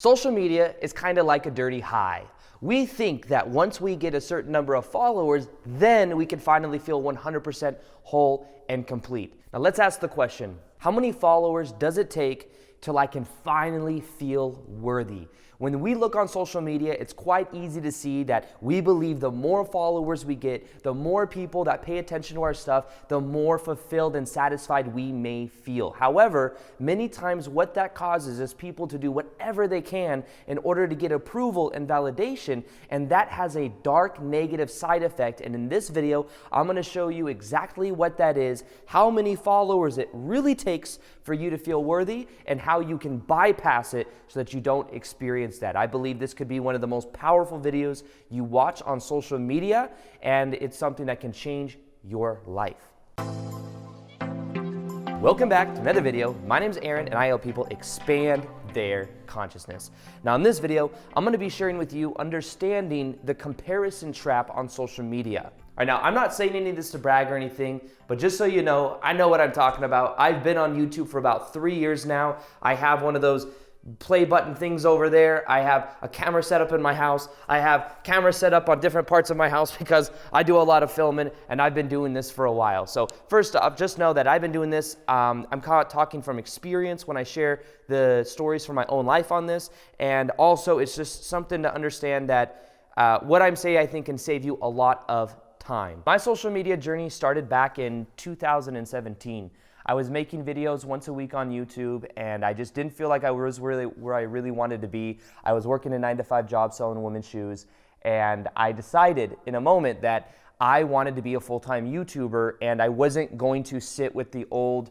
Social media is kind of like a dirty high. We think that once we get a certain number of followers, then we can finally feel 100% whole and complete. Now let's ask the question, how many followers does it take till I can finally feel worthy? When we look on social media, it's quite easy to see that we believe the more followers we get, the more people that pay attention to our stuff, the more fulfilled and satisfied we may feel. However, many times what that causes is people to do whatever they can in order to get approval and validation, and that has a dark negative side effect. And in this video, I'm going to show you exactly what that is, how many followers it really takes for you to feel worthy, and how you can bypass it so that you don't experience that. I believe this could be one of the most powerful videos you watch on social media, and it's something that can change your life. Welcome back to another video. My name is Aaron, and I help people expand their consciousness. Now in this video, I'm going to be sharing with you understanding the comparison trap on social media. All right, now I'm not saying any of this to brag or anything, but just so you know, I know what I'm talking about. I've been on YouTube for about 3 years now. I have one of those play button things over there. I have a camera set up in my house. I have cameras set up on different parts of my house because I do a lot of filming, and I've been doing this for a while. So first off, just know that I've been doing this. I'm talking from experience when I share the stories from my own life on this, and also it's just something to understand that what I'm saying I think can save you a lot of time. My social media journey started back in 2017. I was making videos once a week on YouTube, and I just didn't feel like I was really where I really wanted to be. I was working a 9-to-5 job selling women's shoes, and I decided in a moment that I wanted to be a full-time YouTuber, and I wasn't going to sit with the old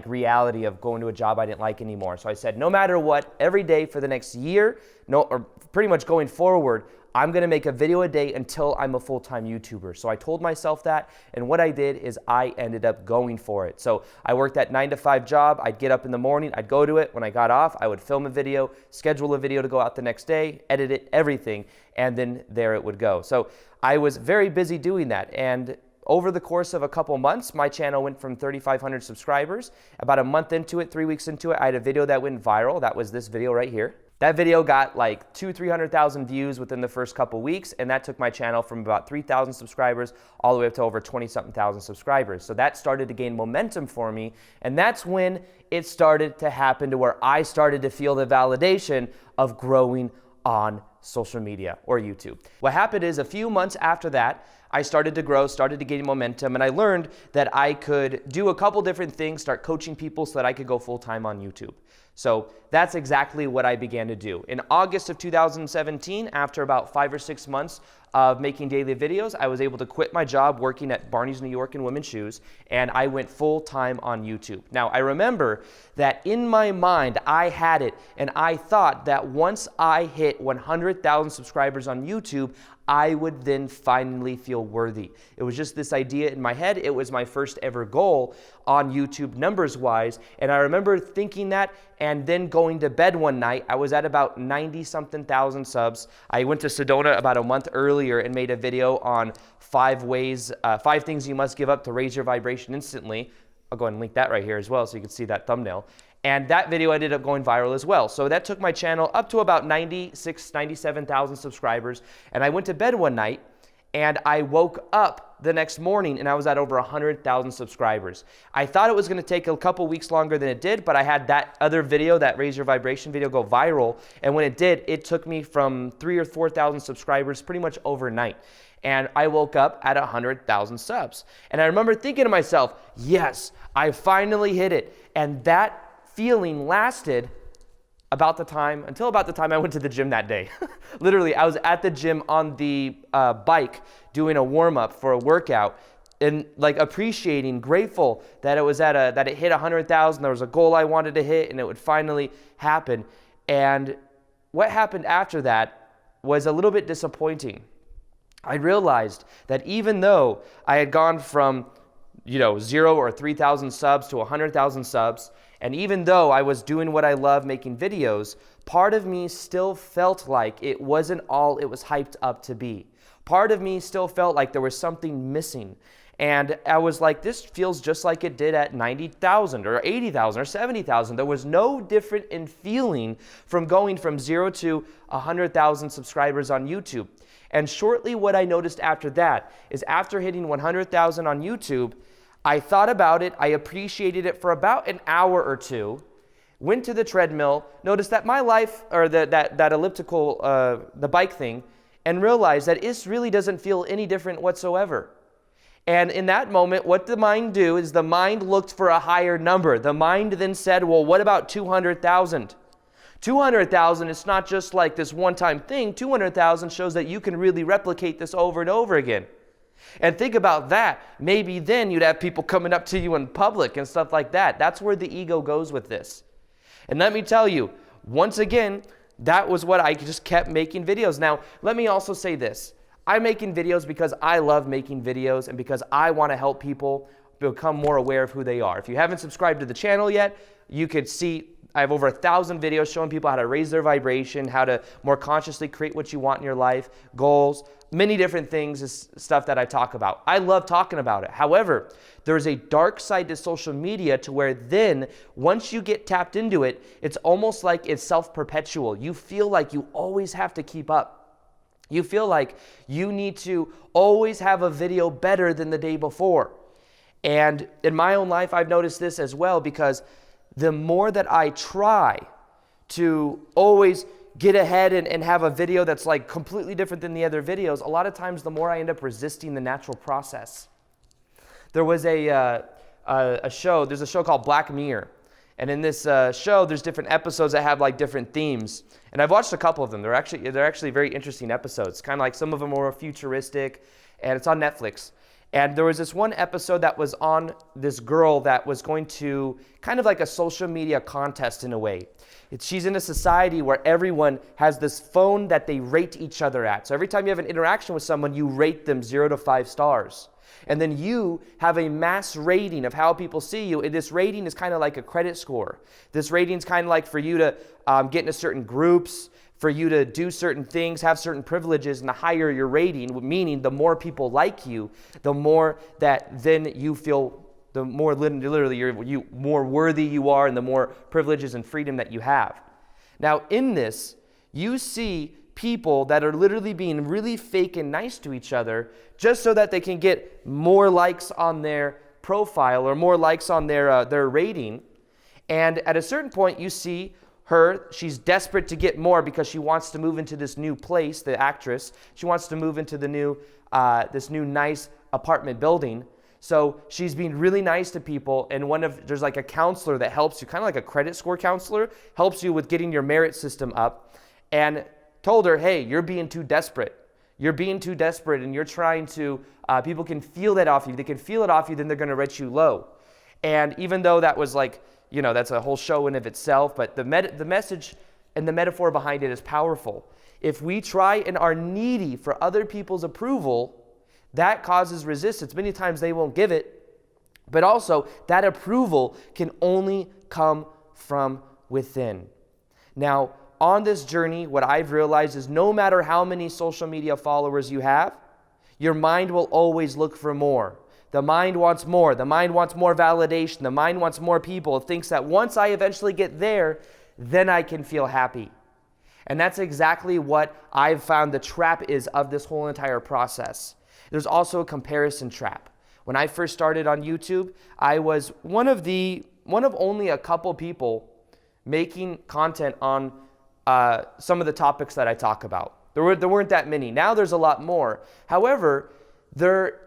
reality of going to a job I didn't like anymore. So I said, no matter what, every day for the next year, or pretty much going forward, I'm gonna make a video a day until I'm a full-time YouTuber. So I told myself that, and what I did is I ended up going for it. So I worked that 9-to-5 job. I'd get up in the morning, I'd go to it. When I got off, I would film a video, schedule a video to go out the next day, edit it, everything, and then there it would go. So I was very busy doing that, and over the course of a couple months, my channel went from 3,500 subscribers. About a month into it, 3 weeks into it, I had a video that went viral. That was this video right here. That video got like 200,000-300,000 views within the first couple weeks, and that took my channel from about 3,000 subscribers all the way up to over 20-something thousand subscribers. So that started to gain momentum for me, and that's when it started to happen to where I started to feel the validation of growing on social media or YouTube. What happened is a few months after that, I started to grow, started to gain momentum, and I learned that I could do a couple different things, start coaching people so that I could go full-time on YouTube. So that's exactly what I began to do. In August of 2017, after about 5 or 6 months of making daily videos, I was able to quit my job working at Barney's New York in women's shoes, and I went full-time on YouTube. Now, I remember that in my mind, I had it, and I thought that once I hit 100,000 subscribers on YouTube, I would then finally feel worthy. It was just this idea in my head. It was my first ever goal on YouTube numbers-wise, and I remember thinking that and then going to bed one night. I was at about 90-something thousand subs. I went to Sedona about a month earlier and made a video on 5 things you must give up to raise your vibration instantly. I'll go ahead and link that right here as well so you can see that thumbnail. And that video ended up going viral as well. So that took my channel up to about 97,000 subscribers. And I went to bed one night and I woke up the next morning and I was at over 100,000 subscribers. I thought it was gonna take a couple weeks longer than it did, but I had that other video, that Raise Your Vibration video, go viral. And when it did, it took me from 3,000 or 4,000 subscribers pretty much overnight. And I woke up at 100,000 subs. And I remember thinking to myself, yes, I finally hit it. And that feeling lasted until about the time I went to the gym that day. Literally, I was at the gym on the bike doing a warm-up for a workout and appreciating, grateful that it hit 100,000. There was a goal I wanted to hit and it would finally happen. And what happened after that was a little bit disappointing. I realized that even though I had gone from 0 or 3,000 subs to 100,000 subs, and even though I was doing what I love, making videos, part of me still felt like it wasn't all it was hyped up to be. Part of me still felt like there was something missing. And I was like, this feels just like it did at 90,000 or 80,000 or 70,000. There was no different in feeling from going from 0 to 100,000 subscribers on YouTube. And shortly what I noticed after that is after hitting 100,000 on YouTube, I thought about it, I appreciated it for about an hour or two, went to the treadmill, noticed that my life, or that elliptical, the bike thing, and realized that it really doesn't feel any different whatsoever. And in that moment, what the mind do is the mind looked for a higher number. The mind then said, well, what about 200,000? 200,000, it's not just like this one-time thing. 200,000 shows that you can really replicate this over and over again. And think about that. Maybe then you'd have people coming up to you in public and stuff like that. That's where the ego goes with this. And let me tell you, once again, that was what I just kept making videos. Now, let me also say this. I'm making videos because I love making videos and because I want to help people become more aware of who they are. If you haven't subscribed to the channel yet, you could see I have over 1,000 videos showing people how to raise their vibration, how to more consciously create what you want in your life, goals, many different things is stuff that I talk about. I love talking about it. However, there's a dark side to social media to where then once you get tapped into it, it's almost like it's self-perpetual. You feel like you always have to keep up. You feel like you need to always have a video better than the day before. And in my own life, I've noticed this as well, because the more that I try to always get ahead and have a video that's like completely different than the other videos, a lot of times the more I end up resisting the natural process. There was there's a show called Black Mirror. And in this show, there's different episodes that have like different themes. And I've watched a couple of them. They're actually very interesting episodes. Kind of like some of them are more futuristic, and it's on Netflix. And there was this one episode that was on this girl that was going to kind of like a social media contest in a way. She's in a society where everyone has this phone that they rate each other at. So every time you have an interaction with someone, you rate them 0 to 5 stars. And then you have a mass rating of how people see you. And this rating is kind of like a credit score. This rating is kind of like for you to get into certain groups, for you to do certain things, have certain privileges, and the higher your rating, meaning the more people like you, the more that then you feel, the more literally you more worthy you are, and the more privileges and freedom that you have. Now in this, you see people that are literally being really fake and nice to each other just so that they can get more likes on their profile or more likes on their rating. And at a certain point, you see her, she's desperate to get more because she wants to move into this new place, the actress. She wants to move into the new, this new nice apartment building. So she's being really nice to people, and there's like a counselor that helps you, kind of like a credit score counselor, helps you with getting your merit system up, and told her, hey, you're being too desperate. You're being too desperate, and you're trying to, people can feel that off you. They can feel it off you, then they're going to rate you low. And even though that was like, you know, that's a whole show in of itself, but the message and the metaphor behind it is powerful. If we try and are needy for other people's approval, that causes resistance. Many times they won't give it, but also that approval can only come from within. Now, on this journey, what I've realized is no matter how many social media followers you have, your mind will always look for more. The mind wants more. The mind wants more validation. The mind wants more people. It thinks that once I eventually get there, then I can feel happy. And that's exactly what I've found the trap is of this whole entire process. There's also a comparison trap. When I first started on YouTube, I was one of only a couple people making content on some of the topics that I talk about. There weren't that many. Now there's a lot more. However, there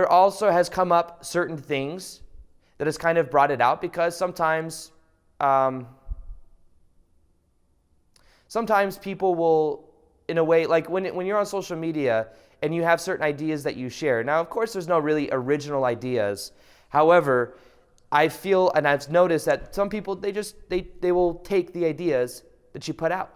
also has come up certain things that has kind of brought it out, because sometimes people will, in a way, like when you're on social media and you have certain ideas that you share. Now, of course, there's no really original ideas. However, I feel, and I've noticed that some people, they will take the ideas that you put out.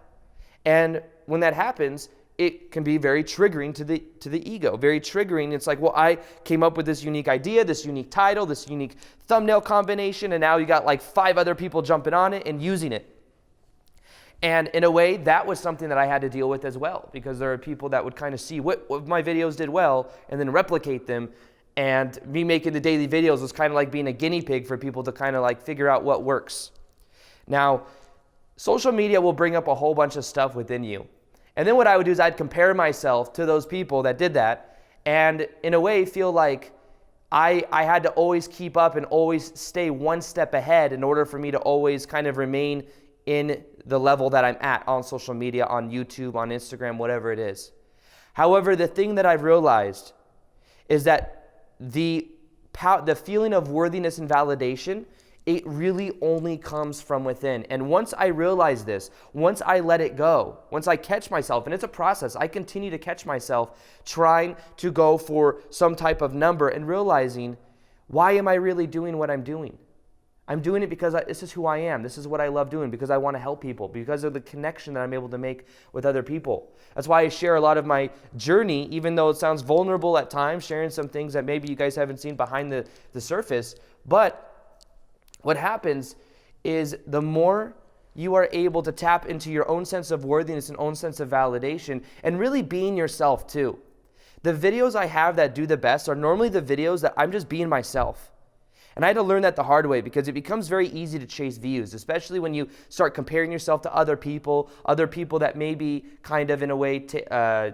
And when that happens, it can be very triggering to the ego, very triggering. It's like, well, I came up with this unique idea, this unique title, this unique thumbnail combination, and now you got like 5 other people jumping on it and using it. And in a way, that was something that I had to deal with as well, because there are people that would kind of see what my videos did well and then replicate them And me making the daily videos was kind of like being a guinea pig for people to kind of like figure out what works. Now, social media will bring up a whole bunch of stuff within you. And then what I would do is I'd compare myself to those people that did that, and in a way feel like I had to always keep up and always stay one step ahead in order for me to always kind of remain in the level that I'm at on social media, on YouTube, on Instagram, whatever it is. However, the thing that I've realized is that the feeling of worthiness and validation, it really only comes from within. And once I realize this, once I let it go, once I catch myself, and it's a process, I continue to catch myself trying to go for some type of number and realizing, why am I really doing what I'm doing? I'm doing it because this is who I am. This is what I love doing, because I want to help people, because of the connection that I'm able to make with other people. That's why I share a lot of my journey, even though it sounds vulnerable at times, sharing some things that maybe you guys haven't seen behind the surface. But what happens is the more you are able to tap into your own sense of worthiness and own sense of validation, and really being yourself too. The videos I have that do the best are normally the videos that I'm just being myself. And I had to learn that the hard way, because it becomes very easy to chase views, especially when you start comparing yourself to other people that may be kind of in a way,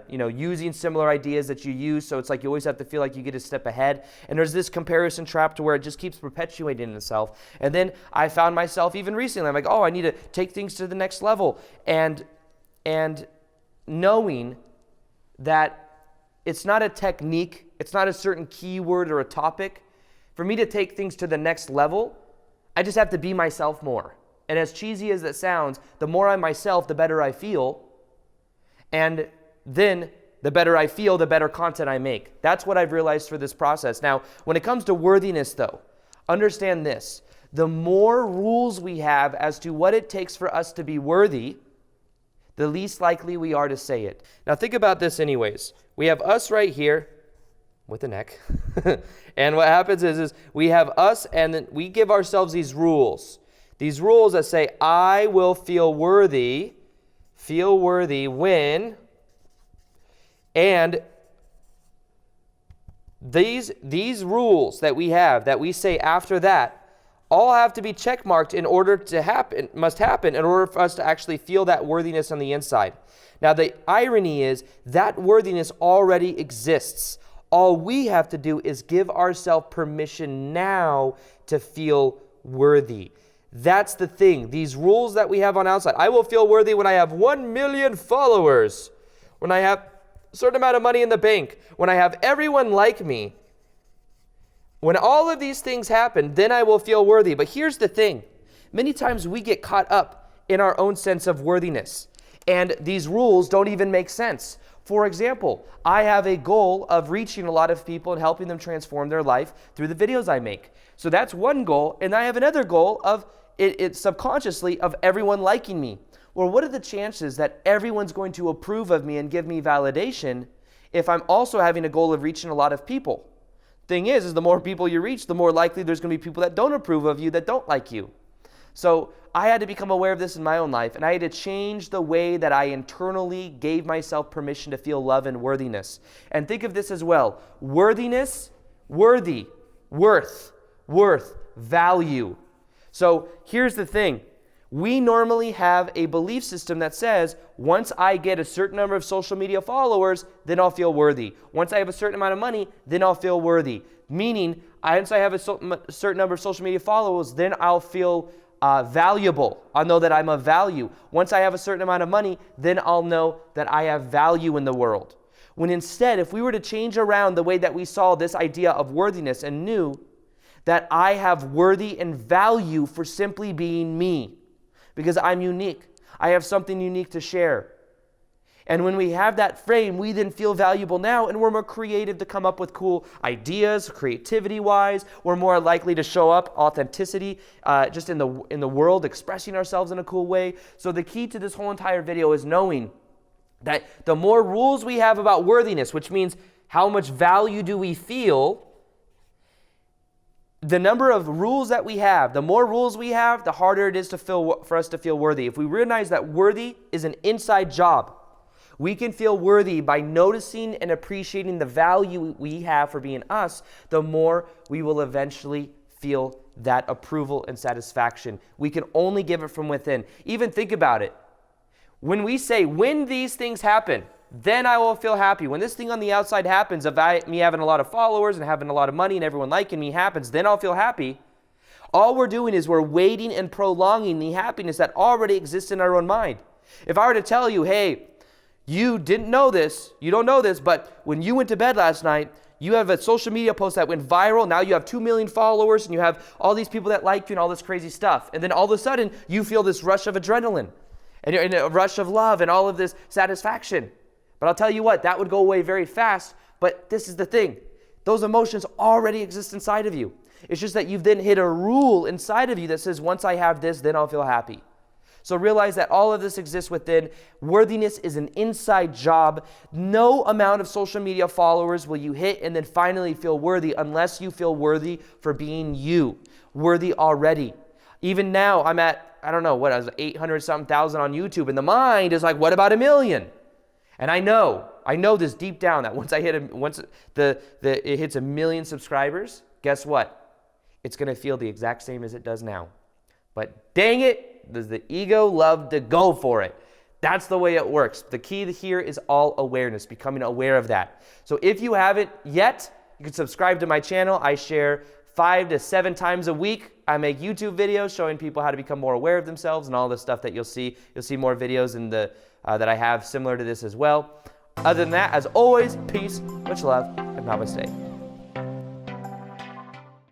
using similar ideas that you use. So it's like you always have to feel like you get a step ahead. And there's this comparison trap to where it just keeps perpetuating itself. And then I found myself even recently, I'm like, oh, I need to take things to the next level. And knowing that it's not a technique, it's not a certain keyword or a topic. For me to take things to the next level, I just have to be myself more. And as cheesy as that sounds, the more I'm myself, the better I feel. And then the better I feel, the better content I make. That's what I've realized for this process. Now, when it comes to worthiness though, understand this. The more rules we have as to what it takes for us to be worthy, the least likely we are to say it. Now think about this anyways. We have us right here with the neck. And what happens is we have us, and then we give ourselves these rules. These rules that say, I will feel worthy when, and these rules that we have, that we say after that, all have to be check marked in order to happen, must happen in order for us to actually feel that worthiness on the inside. Now the irony is that worthiness already exists. All we have to do is give ourselves permission now to feel worthy. That's the thing. These rules that we have on outside. I will feel worthy when I have 1 million followers, when I have a certain amount of money in the bank, when I have everyone like me. When all of these things happen, then I will feel worthy. But here's the thing. Many times we get caught up in our own sense of worthiness, and these rules don't even make sense. For example, I have a goal of reaching a lot of people and helping them transform their life through the videos I make. So that's one goal, and I have another goal of it subconsciously of everyone liking me. Well, what are the chances that everyone's going to approve of me and give me validation if I'm also having a goal of reaching a lot of people? Thing is the more people you reach, the more likely there's going to be people that don't approve of you, that don't like you. So I had to become aware of this in my own life, and I had to change the way that I internally gave myself permission to feel love and worthiness. And think of this as well. Worthiness, worthy, worth, value. So here's the thing. We normally have a belief system that says, once I get a certain number of social media followers, then I'll feel worthy. Once I have a certain amount of money, then I'll feel worthy. Meaning, once I have a certain number of social media followers, then I'll feel valuable. I'll know that I'm of value. Once I have a certain amount of money, then I'll know that I have value in the world. When instead, if we were to change around the way that we saw this idea of worthiness and knew that I have worthy and value for simply being me, because I'm unique. I have something unique to share. And when we have that frame, we then feel valuable now, and we're more creative to come up with cool ideas, creativity-wise. We're more likely to show up authenticity just in the world, expressing ourselves in a cool way. So the key to this whole entire video is knowing that the more rules we have about worthiness, which means how much value do we feel, the number of rules that we have, the more rules we have, the harder it is for us to feel worthy. If we realize that worthy is an inside job, we can feel worthy by noticing and appreciating the value we have for being us, the more we will eventually feel that approval and satisfaction. We can only give it from within. Even think about it. When we say, when these things happen, then I will feel happy. When this thing on the outside happens, of me having a lot of followers and having a lot of money and everyone liking me happens, then I'll feel happy. All we're doing is we're waiting and prolonging the happiness that already exists in our own mind. If I were to tell you, hey, you didn't know this, you don't know this, but when you went to bed last night, you have a social media post that went viral. Now you have 2 million followers and you have all these people that like you and all this crazy stuff. And then all of a sudden, you feel this rush of adrenaline and you're in a rush of love and all of this satisfaction. But I'll tell you what, that would go away very fast. But this is the thing. Those emotions already exist inside of you. It's just that you've then hit a rule inside of you that says, once I have this, then I'll feel happy. So realize that all of this exists within. Worthiness is an inside job. No amount of social media followers will you hit and then finally feel worthy unless you feel worthy for being you. Worthy already. Even now, I'm at, I don't know, what, I was 800-something thousand on YouTube, and the mind is like, what about 1 million? And I know this deep down that once it hits 1 million subscribers, guess what? It's going to feel the exact same as it does now. But dang it, does the ego love to go for it? That's the way it works. The key here is all awareness, becoming aware of that. So if you haven't yet, you can subscribe to my channel. I share 5 to 7 times a week. I make YouTube videos showing people how to become more aware of themselves and all the stuff that you'll see. You'll see more videos in the that I have similar to this as well. Other than that, as always, peace, much love, and namaste.